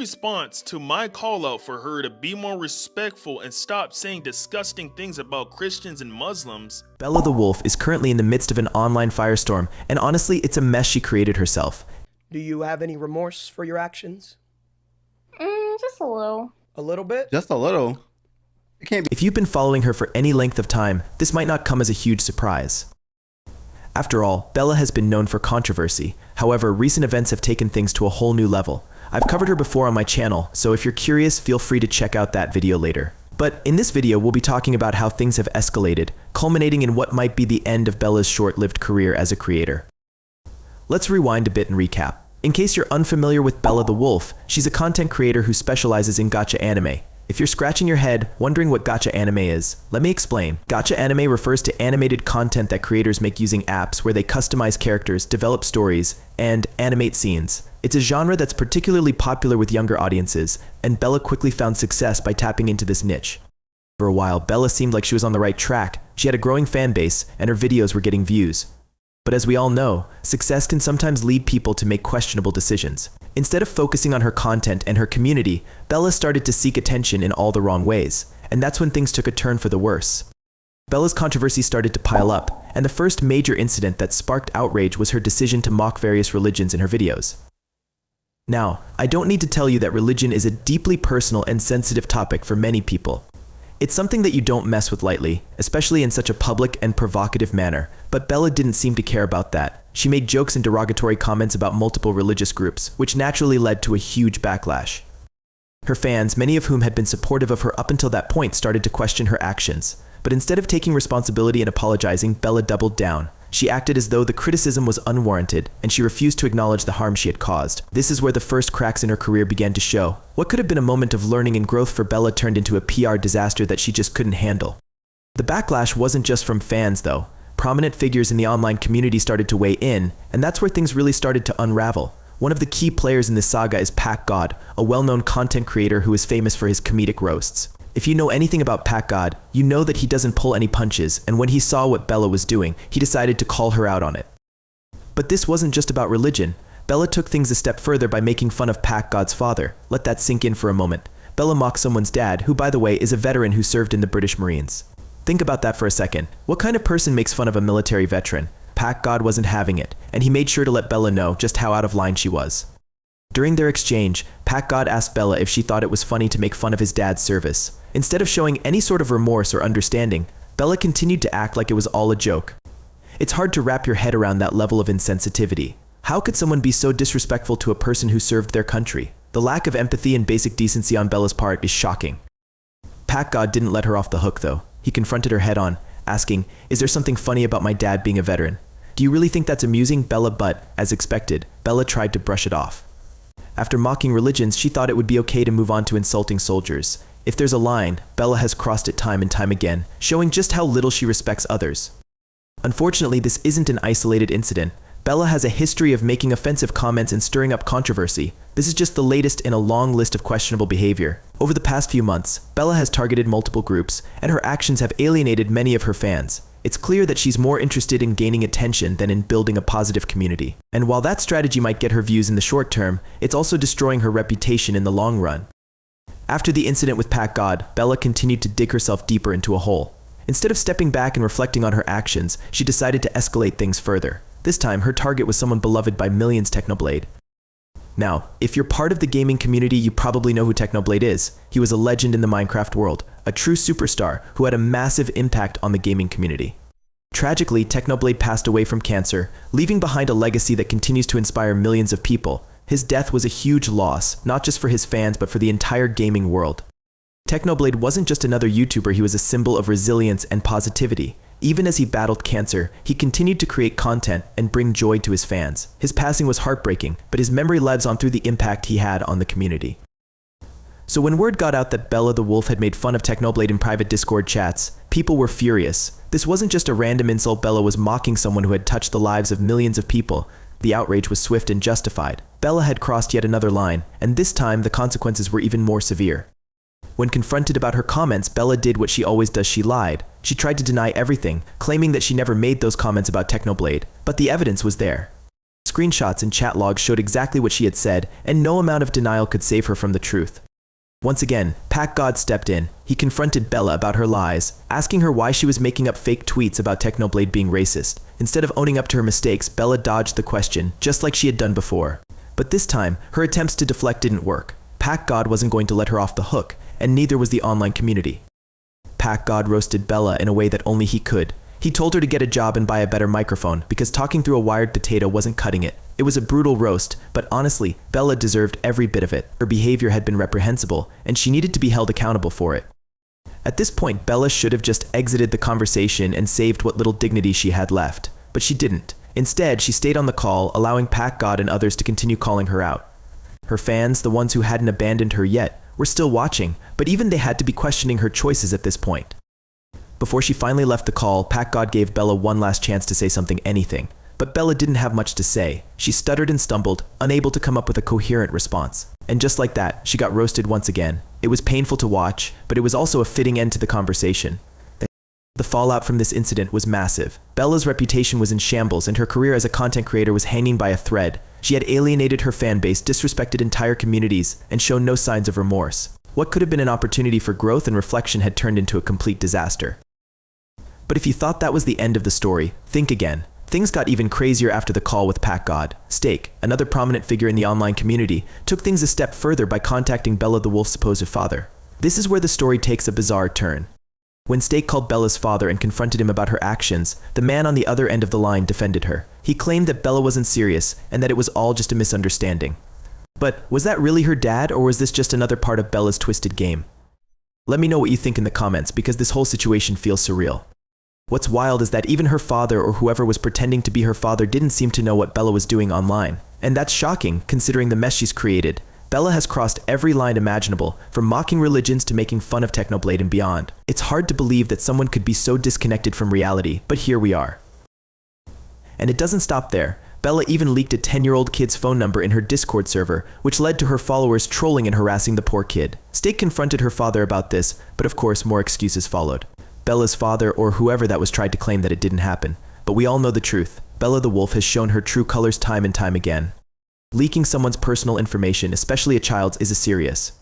Response to my call out for her to be more respectful and stop saying disgusting things about Christians and Muslims. Bella the Wolf is currently in the midst of an online firestorm, and honestly, it's a mess she created herself. Do you have any remorse for your actions? Just a little. A little bit? Just a little. It can't be. If you've been following her for any length of time, this might not come as a huge surprise. After all, Bella has been known for controversy. However, recent events have taken things to a whole new level. I've covered her before on my channel, so if you're curious, feel free to check out that video later. But in this video, we'll be talking about how things have escalated, culminating in what might be the end of Bella's short-lived career as a creator. Let's rewind a bit and recap. In case you're unfamiliar with Bella the Wolf, she's a content creator who specializes in gacha anime. If you're scratching your head, wondering what gacha anime is, let me explain. Gacha anime refers to animated content that creators make using apps where they customize characters, develop stories, and animate scenes. It's a genre that's particularly popular with younger audiences, and Bella quickly found success by tapping into this niche. For a while, Bella seemed like she was on the right track. She had a growing fan base, and her videos were getting views. But as we all know, success can sometimes lead people to make questionable decisions. Instead of focusing on her content and her community, Bella started to seek attention in all the wrong ways, and that's when things took a turn for the worse. Bella's controversy started to pile up, and the first major incident that sparked outrage was her decision to mock various religions in her videos. Now, I don't need to tell you that religion is a deeply personal and sensitive topic for many people. It's something that you don't mess with lightly, especially in such a public and provocative manner, but Bella didn't seem to care about that. She made jokes and derogatory comments about multiple religious groups, which naturally led to a huge backlash. Her fans, many of whom had been supportive of her up until that point, started to question her actions. But instead of taking responsibility and apologizing, Bella doubled down. She acted as though the criticism was unwarranted, and she refused to acknowledge the harm she had caused. This is where the first cracks in her career began to show. What could have been a moment of learning and growth for Bella turned into a PR disaster that she just couldn't handle. The backlash wasn't just from fans, though. Prominent figures in the online community started to weigh in, and that's where things really started to unravel. One of the key players in this saga is PacGod, a well-known content creator who is famous for his comedic roasts. If you know anything about PacGod, you know that he doesn't pull any punches, and when he saw what Bella was doing, he decided to call her out on it. But this wasn't just about religion. Bella took things a step further by making fun of PacGod's father. Let that sink in for a moment. Bella mocked someone's dad, who by the way is a veteran who served in the British Marines. Think about that for a second. What kind of person makes fun of a military veteran? PacGod wasn't having it, and he made sure to let Bella know just how out of line she was. During their exchange, PacGod asked Bella if she thought it was funny to make fun of his dad's service. Instead of showing any sort of remorse or understanding, Bella continued to act like it was all a joke. It's hard to wrap your head around that level of insensitivity. How could someone be so disrespectful to a person who served their country? The lack of empathy and basic decency on Bella's part is shocking. PacGod didn't let her off the hook though. He confronted her head on, asking, "Is there something funny about my dad being a veteran? Do you really think that's amusing, Bella?" But, as expected, Bella tried to brush it off. After mocking religions, she thought it would be okay to move on to insulting soldiers. If there's a line, Bella has crossed it time and time again, showing just how little she respects others. Unfortunately, this isn't an isolated incident. Bella has a history of making offensive comments and stirring up controversy. This is just the latest in a long list of questionable behavior. Over the past few months, Bella has targeted multiple groups, and her actions have alienated many of her fans. It's clear that she's more interested in gaining attention than in building a positive community. And while that strategy might get her views in the short term, it's also destroying her reputation in the long run. After the incident with PacGod, Bella continued to dig herself deeper into a hole. Instead of stepping back and reflecting on her actions, she decided to escalate things further. This time, her target was someone beloved by millions, Technoblade. Now, if you're part of the gaming community, you probably know who Technoblade is. He was a legend in the Minecraft world, a true superstar who had a massive impact on the gaming community. Tragically, Technoblade passed away from cancer, leaving behind a legacy that continues to inspire millions of people. His death was a huge loss, not just for his fans, but for the entire gaming world. Technoblade wasn't just another YouTuber, he was a symbol of resilience and positivity. Even as he battled cancer, he continued to create content and bring joy to his fans. His passing was heartbreaking, but his memory lives on through the impact he had on the community. So when word got out that Bella the Wolf had made fun of Technoblade in private Discord chats, people were furious. This wasn't just a random insult. Bella was mocking someone who had touched the lives of millions of people. The outrage was swift and justified. Bella had crossed yet another line, and this time the consequences were even more severe. When confronted about her comments, Bella did what she always does: she lied. She tried to deny everything, claiming that she never made those comments about Technoblade, but the evidence was there. Screenshots and chat logs showed exactly what she had said, and no amount of denial could save her from the truth. Once again, Pack God stepped in. He confronted Bella about her lies, asking her why she was making up fake tweets about Technoblade being racist. Instead of owning up to her mistakes, Bella dodged the question, just like she had done before. But this time, her attempts to deflect didn't work. Pack God wasn't going to let her off the hook, and neither was the online community. Pack God roasted Bella in a way that only he could. He told her to get a job and buy a better microphone because talking through a wired potato wasn't cutting it. It was a brutal roast, but honestly, Bella deserved every bit of it. Her behavior had been reprehensible, and she needed to be held accountable for it. At this point, Bella should have just exited the conversation and saved what little dignity she had left. But she didn't. Instead, she stayed on the call, allowing Pack God and others to continue calling her out. Her fans, the ones who hadn't abandoned her yet, were still watching, but even they had to be questioning her choices at this point. Before she finally left the call, Pack God gave Bella one last chance to say anything. But Bella didn't have much to say. She stuttered and stumbled, unable to come up with a coherent response. And just like that, she got roasted once again. It was painful to watch, but it was also a fitting end to the conversation. The fallout from this incident was massive. Bella's reputation was in shambles, and her career as a content creator was hanging by a thread. She had alienated her fan base, disrespected entire communities, and shown no signs of remorse. What could have been an opportunity for growth and reflection had turned into a complete disaster. But if you thought that was the end of the story, think again. Things got even crazier after the call with Pack God. Steak, another prominent figure in the online community, took things a step further by contacting BellaTheWolf's supposed father. This is where the story takes a bizarre turn. When Steak called Bella's father and confronted him about her actions, the man on the other end of the line defended her. He claimed that Bella wasn't serious and that it was all just a misunderstanding. But was that really her dad, or was this just another part of Bella's twisted game? Let me know what you think in the comments, because this whole situation feels surreal. What's wild is that even her father or whoever was pretending to be her father didn't seem to know what Bella was doing online. And that's shocking, considering the mess she's created. Bella has crossed every line imaginable, from mocking religions to making fun of Technoblade and beyond. It's hard to believe that someone could be so disconnected from reality, but here we are. And it doesn't stop there. Bella even leaked a 10-year-old kid's phone number in her Discord server, which led to her followers trolling and harassing the poor kid. Steak confronted her father about this, but of course more excuses followed. Bella's father, or whoever that was, tried to claim that it didn't happen. But we all know the truth. BellaTheWolf has shown her true colors time and time again. Leaking someone's personal information, especially a child's, is serious.